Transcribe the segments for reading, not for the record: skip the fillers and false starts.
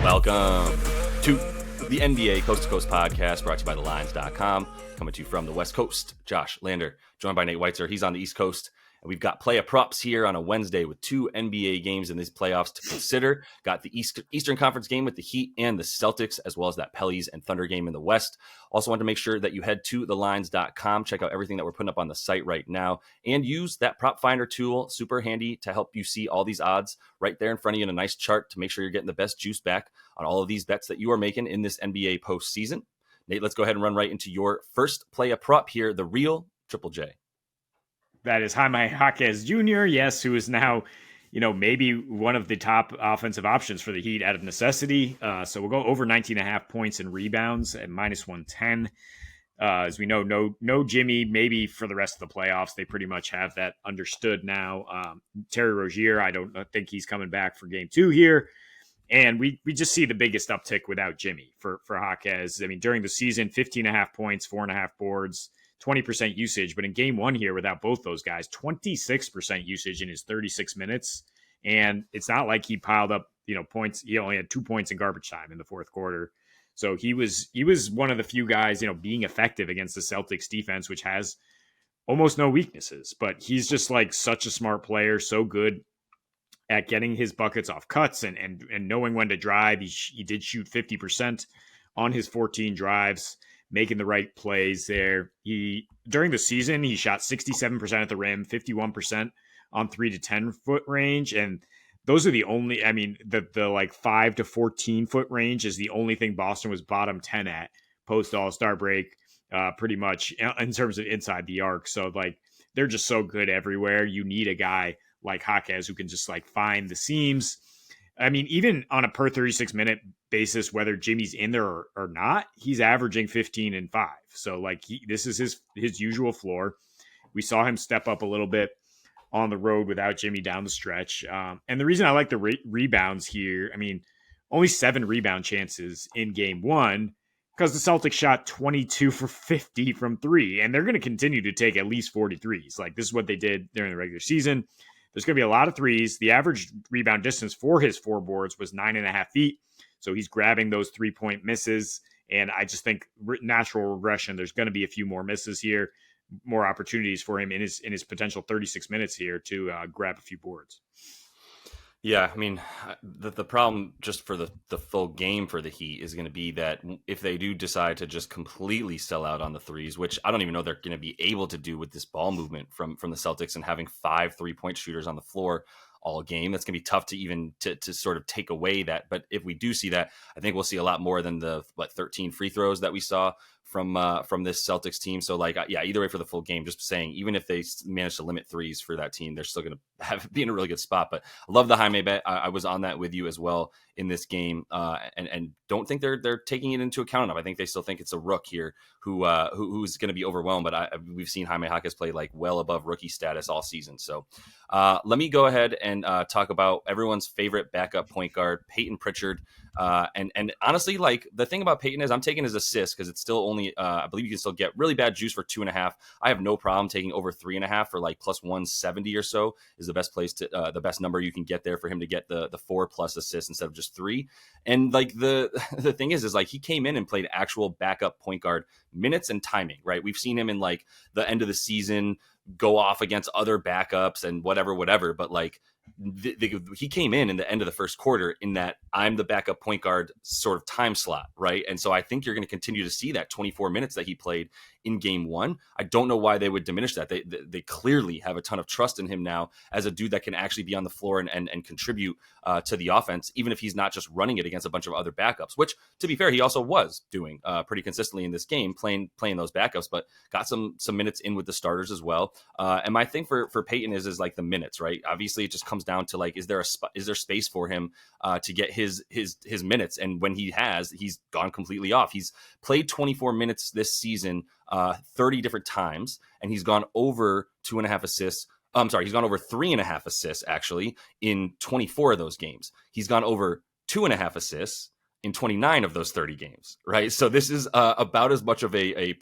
Welcome to the NBA Coast to Coast podcast brought to you by thelines.com. Coming to you from the West Coast, Josh Lander, joined by Nate Weitzer. He's on the East Coast. And we've got playa props here on a Wednesday with two NBA games in these playoffs to consider. Got the Eastern Conference game with the Heat and the Celtics, as well as that Pellies and Thunder game in the West. Also want to make sure that you head to thelines.com. Check out everything that we're putting up on the site right now. And use that prop finder tool, super handy to help you see all these odds right there in front of you in a nice chart to make sure you're getting the best juice back on all of these bets that you are making in this NBA postseason. Nate, let's go ahead and run right into your first playa prop here, the real Triple J. That is Jaime Jaquez Jr., yes, who is now, maybe one of the top offensive options for the Heat out of necessity. So we'll go over 19.5 points and rebounds at minus 110. As we know, no Jimmy, maybe for the rest of the playoffs. They pretty much have that understood now. Terry Rozier, I don't think he's coming back for game 2 here. And we just see the biggest uptick without Jimmy for Jaquez. I mean, during the season, 15.5 points, 4.5 boards, 20% usage, but in game 1 here without both those guys, 26% usage in his 36 minutes. And it's not like he piled up, points. He only had 2 points in garbage time in the fourth quarter. So he was one of the few guys, being effective against the Celtics defense, which has almost no weaknesses, but he's just like such a smart player, so good at getting his buckets off cuts and knowing when to drive. He did shoot 50% on his 14 drives, making the right plays there. During the season, he shot 67% at the rim, 51% on 3 to 10 foot range. And those are the only, the like 5 to 14 foot range is the only thing Boston was bottom 10 at post All-Star break, pretty much in terms of inside the arc. So like, they're just so good everywhere. You need a guy like Jaquez who can just like find the seams. I mean, even on a per 36 minute basis, whether Jimmy's in there or not, he's averaging 15 and 5. So like this is his usual floor. We saw him step up a little bit on the road without Jimmy down the stretch. And the reason I like the rebounds here, only 7 rebound chances in game 1 because the Celtics shot 22 for 50 from 3, and they're going to continue to take at least 43s. Like this is what they did during the regular season. There's going to be a lot of threes. The average rebound distance for his 4 boards was 9.5 feet. So he's grabbing those 3-point misses. And I just think natural regression, there's going to be a few more misses here, more opportunities for him in his potential 36 minutes here to grab a few boards. Yeah, the problem just for the full game for the Heat is going to be that if they do decide to just completely sell out on the threes, which I don't even know they're going to be able to do with this ball movement from the Celtics and having 5 3-point shooters on the floor all game, that's going to be tough to even to sort of take away that. But if we do see that, I think we'll see a lot more than the 13 free throws that we saw from this Celtics team. So either way for the full game, just saying, even if they manage to limit threes for that team, they're still going to be in a really good spot. But I love the Jaime bet. I was on that with you as well in this game, and don't think they're taking it into account enough. I think they still think it's a rook here who's going to be overwhelmed. But we've seen Jaime Jaquez play like well above rookie status all season. So let me go ahead and talk about everyone's favorite backup point guard, Peyton Pritchard. And honestly, like the thing about Peyton is I'm taking his assist because it's still only I believe you can still get really bad juice for 2.5. I have no problem taking over 3.5 for like plus 170 or so is the best place to the best number you can get there for him to get the 4+ assists instead of just 3. And like the thing is like he came in and played actual backup point guard minutes and timing, right? We've seen him in like the end of the season go off against other backups and whatever, but like he came in the end of the first quarter in that I'm the backup point guard sort of time slot, right? And so I think you're going to continue to see that 24 minutes that he played in game 1. I don't know why they would diminish that. They clearly have a ton of trust in him now as a dude that can actually be on the floor and contribute to the offense, even if he's not just running it against a bunch of other backups, which to be fair, he also was doing pretty consistently in this game, playing those backups, but got some minutes in with the starters as well. And my thing for Peyton is like the minutes, right? Obviously it just comes down to like, is there space for him to get his minutes? And when he's gone completely off. He's played 24 minutes this season 30 different times, and he's gone over 2.5 assists. He's gone over 3.5 assists actually in 24 of those games. He's gone over 2.5 assists in 29 of those 30 games, right? So this is about as much of a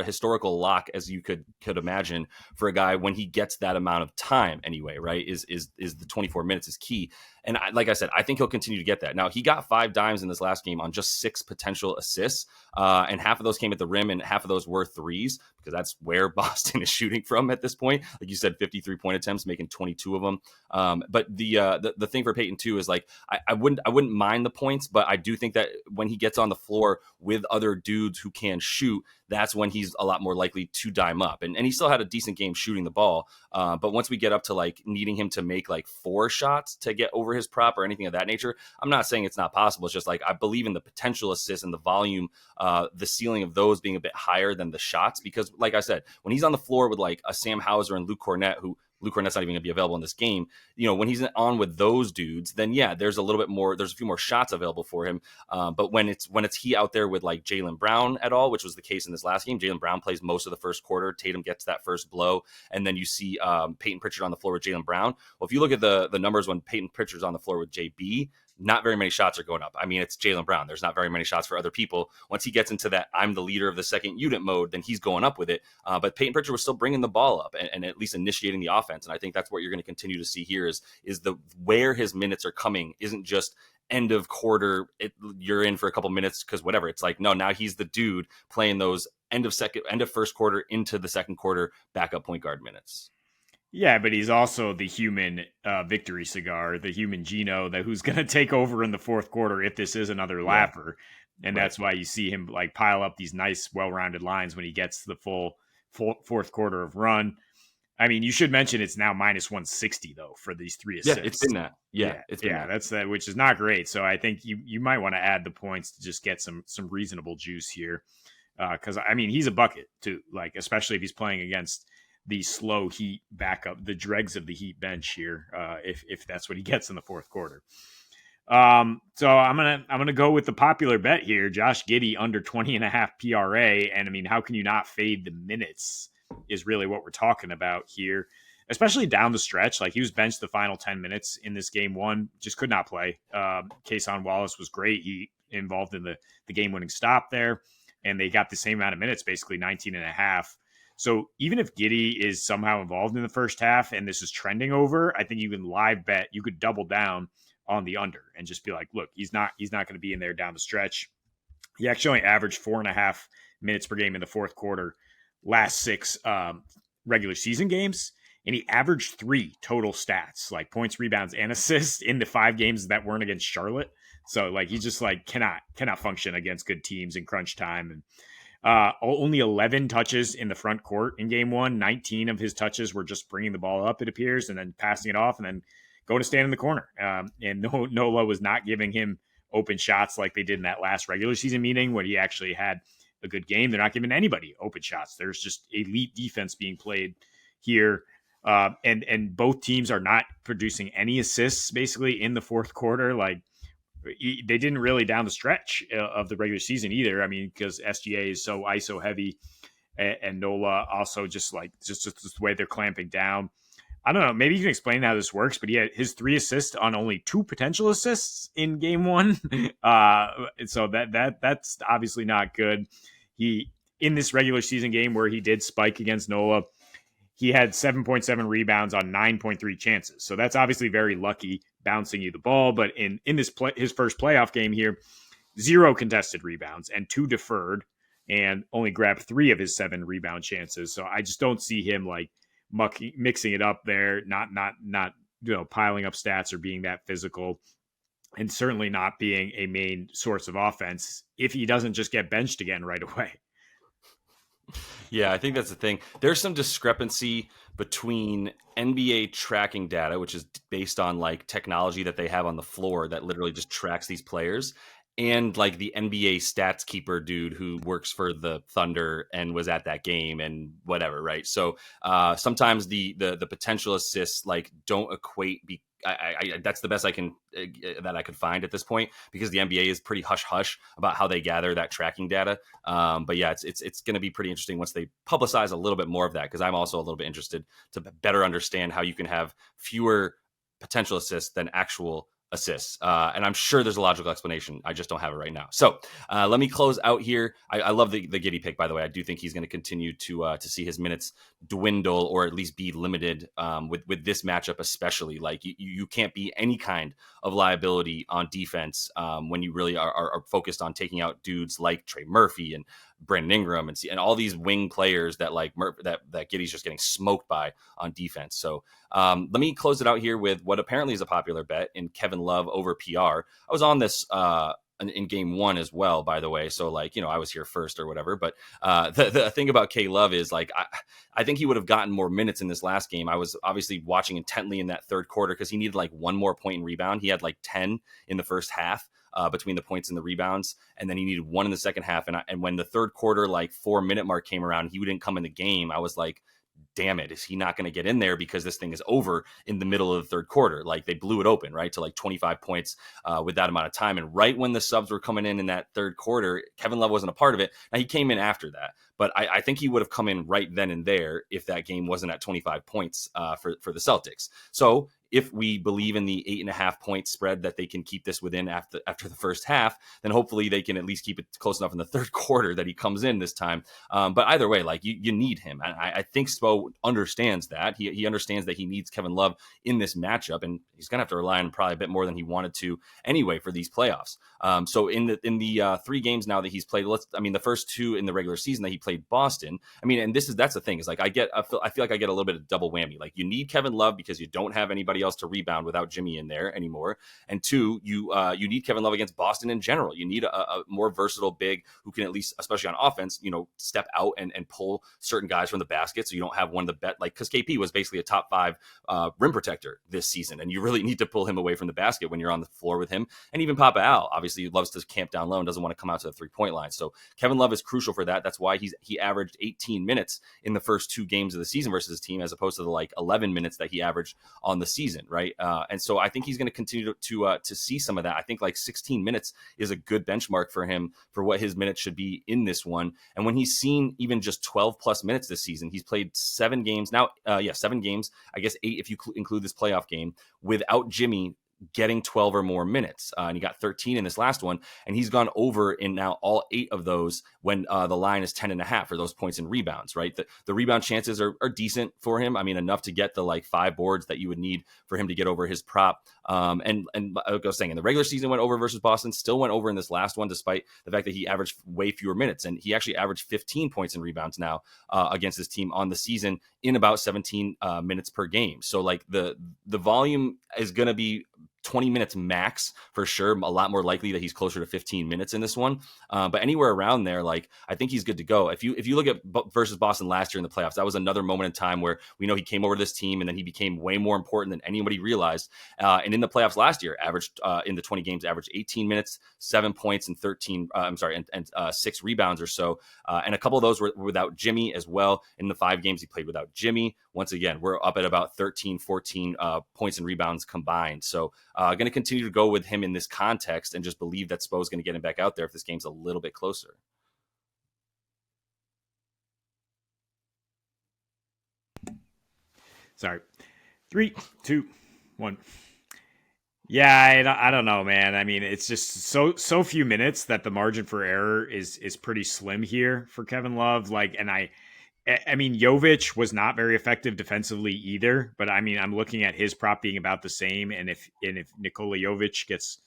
historical lock as you could imagine for a guy when he gets that amount of time anyway, right? Is the 24 minutes is key. And like I said, I think he'll continue to get that. Now, he got 5 dimes in this last game on just 6 potential assists, and half of those came at the rim and half of those were threes, because that's where Boston is shooting from at this point. Like you said, 53-point attempts, making 22 of them. But the thing for Peyton too is like I wouldn't mind the points, but I do think that when he gets on the floor with other dudes who can shoot, that's when he's a lot more likely to dime up. And he still had a decent game shooting the ball. But once we get up to like needing him to make like 4 shots to get over his prop or anything of that nature, I'm not saying it's not possible. It's just like I believe in the potential assists and the volume, the ceiling of those being a bit higher than the shots. Because like I said, when he's on the floor with like a Sam Hauser and Luke Cornett, who Luke Cornett's not even going to be available in this game. When he's on with those dudes, then yeah, there's a few more shots available for him. But when it's he out there with like Jaylen Brown at all, which was the case in this last game, Jaylen Brown plays most of the first quarter. Tatum gets that first blow, and then you see Peyton Pritchard on the floor with Jaylen Brown. Well, if you look at the numbers when Peyton Pritchard's on the floor with JB, not very many shots are going up. I mean, it's Jaylen Brown. There's not very many shots for other people. Once he gets into that I'm the leader of the second unit mode, then he's going up with it. But Peyton Pritchard was still bringing the ball up and at least initiating the offense. And I think that's what you're going to continue to see here is the where his minutes are coming isn't just end of quarter, you're in for a couple minutes because whatever. It's like, no, now he's the dude playing those end of first quarter into the second quarter backup point guard minutes. Yeah, but he's also the human victory cigar, the human Gino who's going to take over in the fourth quarter if this is another lapper. And that's why you see him like pile up these nice, well-rounded lines when he gets the full fourth quarter of run. I mean, you should mention it's now minus 160 though for these 3 assists. Yeah, it's been that. It's been that. That's that, which is not great. So I think you might want to add the points to just get some reasonable juice here, because I mean he's a bucket too. Like especially if he's playing against the slow Heat backup, the dregs of the Heat bench here, if that's what he gets in the fourth quarter. So I'm gonna go with the popular bet here, Josh Giddey under 20.5 PRA, and I mean, how can you not fade the minutes? Is really what we're talking about here, especially down the stretch. Like he was benched the final 10 minutes in this game one, just could not play. Kason Wallace was great. He involved in the game-winning stop there, and they got the same amount of minutes, basically 19 and a half. So even if Giddey is somehow involved in the first half and this is trending over, I think you can live bet, you could double down on the under and just be like, look, he's not going to be in there down the stretch. He actually only averaged 4.5 minutes per game in the fourth quarter last 6 regular season games. And he averaged 3 total stats, like points, rebounds, and assists in the 5 games that weren't against Charlotte. So like, he just like cannot function against good teams in crunch time. And only 11 touches in the front court in game one. 19 of his touches were just bringing the ball up, it appears, and then passing it off and then going to stand in the corner. And Nola was not giving him open shots like they did in that last regular season meeting where he actually had a good game. They're not giving anybody open shots. There's just elite defense being played here. And both teams are not producing any assists basically in the fourth quarter. Like, they didn't really down the stretch of the regular season either. I mean, because SGA is so ISO heavy and NOLA also just the way they're clamping down. I don't know. Maybe you can explain how this works, but he had his 3 assists on only 2 potential assists in game one. So that's obviously not good. He, in this regular season game where he did spike against NOLA, he had 7.7 rebounds on 9.3 chances. So that's obviously very lucky bouncing you the ball. But in this his first playoff game here, 0 contested rebounds and 2 deferred, and only grabbed 3 of his 7 rebound chances. So I just don't see him like mixing it up there, not piling up stats or being that physical, and certainly not being a main source of offense if he doesn't just get benched again right away. Yeah, I think that's the thing. There's some discrepancy between NBA tracking data, which is based on like technology that they have on the floor that literally just tracks these players, and like the NBA stats keeper dude who works for the Thunder and was at that game and whatever, right? So sometimes the potential assists like don't equate. I that's the best I can that I could find at this point, because the NBA is pretty hush hush about how they gather that tracking data. But yeah, it's going to be pretty interesting once they publicize a little bit more of that, because I'm also a little bit interested to better understand how you can have fewer potential assists than actual assists. And I'm sure there's a logical explanation. I just don't have it right now. So let me close out here. I love the Giddey pick, by the way. I do think he's going to continue to see his minutes dwindle or at least be limited with this matchup, especially. Like you can't be any kind of liability on defense when you really are focused on taking out dudes like Trey Murphy and Brandon Ingram and all these wing players that that Giddey's just getting smoked by on defense. So let me close it out here with what apparently is a popular bet in Kevin Love over PR. I was on this in game one as well, by the way. So I was here first or whatever. But the thing about K Love is I think he would have gotten more minutes in this last game. I was obviously watching intently in that third quarter because he needed one more point in rebound. He had 10 in the first half. Between the points and the rebounds, and then he needed one in the second half. And when the third quarter 4-minute mark came around, he didn't come in the game. I was like, damn it, is he not going to get in there because this thing is over in the middle of the third quarter? They blew it open, right, to 25 points with that amount of time. And right when the subs were coming in that third quarter, Kevin Love wasn't a part of it. Now, he came in after that, but I think he would have come in right then and there if that game wasn't at 25 points for the Celtics. So if we believe in the 8.5 point spread that they can keep this within after the first half, then hopefully they can at least keep it close enough in the third quarter that he comes in this time. But either way, you need him. And I think Spo understands that. He understands that he needs Kevin Love in this matchup, and he's going to have to rely on probably a bit more than he wanted to anyway for these playoffs. So in the 3 games now that he's played, the first 2 in the regular season that he played Boston. That's the thing is I feel like I get a little bit of double whammy. You need Kevin Love because you don't have anybody else to rebound without Jimmy in there anymore. And 2, you need Kevin Love against Boston in general. You need a more versatile big who can at least, especially on offense, step out and pull certain guys from the basket. So you don't have one of the bet because KP was basically a top 5 rim protector this season, and you really need to pull him away from the basket when you're on the floor with him. And even Papa Al obviously loves to camp down low and doesn't want to come out to the 3-point line. So Kevin Love is crucial for that. That's why he averaged 18 minutes in the first 2 games of the season versus his team, as opposed to the 11 minutes that he averaged on the season, right? And so I think he's going to continue to see some of that. I think 16 minutes is a good benchmark for him for what his minutes should be in this one. And when he's seen even just 12 plus minutes this season, he's played 7 games now. 7 games, I guess 8 if you include this playoff game, without Jimmy getting 12 or more minutes. And he got 13 in this last one, and he's gone over in now all 8 of those when the line is 10.5 for those points and rebounds, right? The rebound chances are decent for him. Enough to get the 5 boards that you would need for him to get over his prop. And I was saying in the regular season went over versus Boston, still went over in this last one, despite the fact that he averaged way fewer minutes. And he actually averaged 15 points and rebounds now against his team on the season in about 17 minutes per game. So the volume is going to be 20 minutes max for sure. A lot more likely that he's closer to 15 minutes in this one. But anywhere around there, I think he's good to go. If you look at versus Boston last year in the playoffs, that was another moment in time where we know he came over to this team and then he became way more important than anybody realized. And in the playoffs last year, averaged in the 20 games, averaged 18 minutes, 7 points and 6 rebounds or so. And a couple of those were without Jimmy as well. In the 5 games he played without Jimmy, once again, we're up at about 13, 14 points and rebounds combined. So going to continue to go with him in this context and just believe that Spo's going to get him back out there if this game's a little bit closer. Sorry. 3, 2, 1. Yeah, I don't know, man. It's just so few minutes that the margin for error is pretty slim here for Kevin Love. Jovic was not very effective defensively either, but I'm looking at his prop being about the same. And if Nikola Jovic gets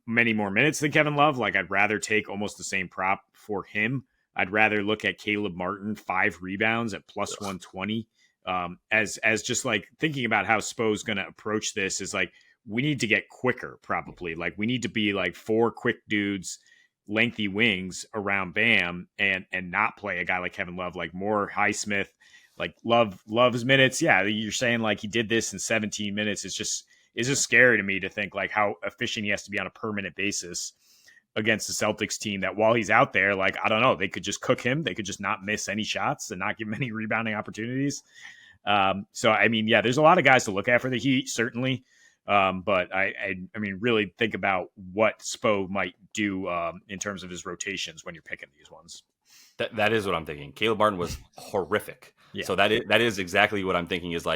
many more minutes than Kevin Love, I'd rather take almost the same prop for him. I'd rather look at Caleb Martin, 5 rebounds at plus 120. As just thinking about how Spo's going to approach this is we need to get quicker, probably. We need to be 4 quick dudes, lengthy wings around Bam and not play a guy like Kevin Love, more Highsmith, Love's minutes. Yeah, you're saying he did this in 17 minutes. It's just scary to me to think how efficient he has to be on a permanent basis against the Celtics team that while he's out there, I don't know, they could just cook him. They could just not miss any shots and not give him any rebounding opportunities. There's a lot of guys to look at for the Heat, certainly. But really think about what Spo might do in terms of his rotations when you're picking these ones. That is what I'm thinking. Caleb Martin was horrific. Yeah. So that is exactly what I'm thinking is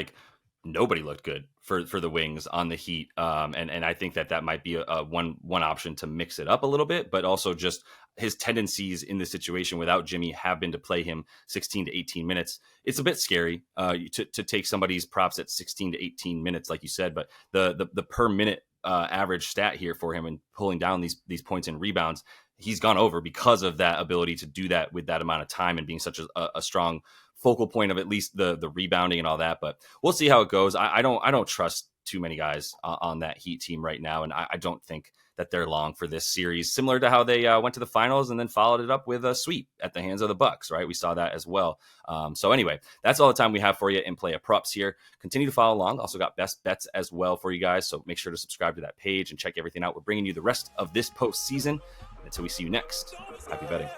nobody looked good for the wings on the Heat, and I think that might be a one option to mix it up a little bit, but also just his tendencies in this situation without Jimmy have been to play him 16 to 18 minutes. It's a bit scary to take somebody's props at 16 to 18 minutes, like you said, but the per minute average stat here for him and pulling down these points and rebounds, he's gone over because of that ability to do that with that amount of time and being such a strong focal point of at least the rebounding and all that. But we'll see how it goes. I don't trust too many guys on that Heat team right now, and I don't think that they're long for this series, similar to how they went to the finals and then followed it up with a sweep at the hands of the Bucks, right? We saw that as well. So anyway, that's all the time we have for you in Play of Props here. Continue to follow along. Also got best bets as well for you guys, so make sure to subscribe to that page and check everything out. We're bringing you the rest of this postseason. Until we see you next, happy betting.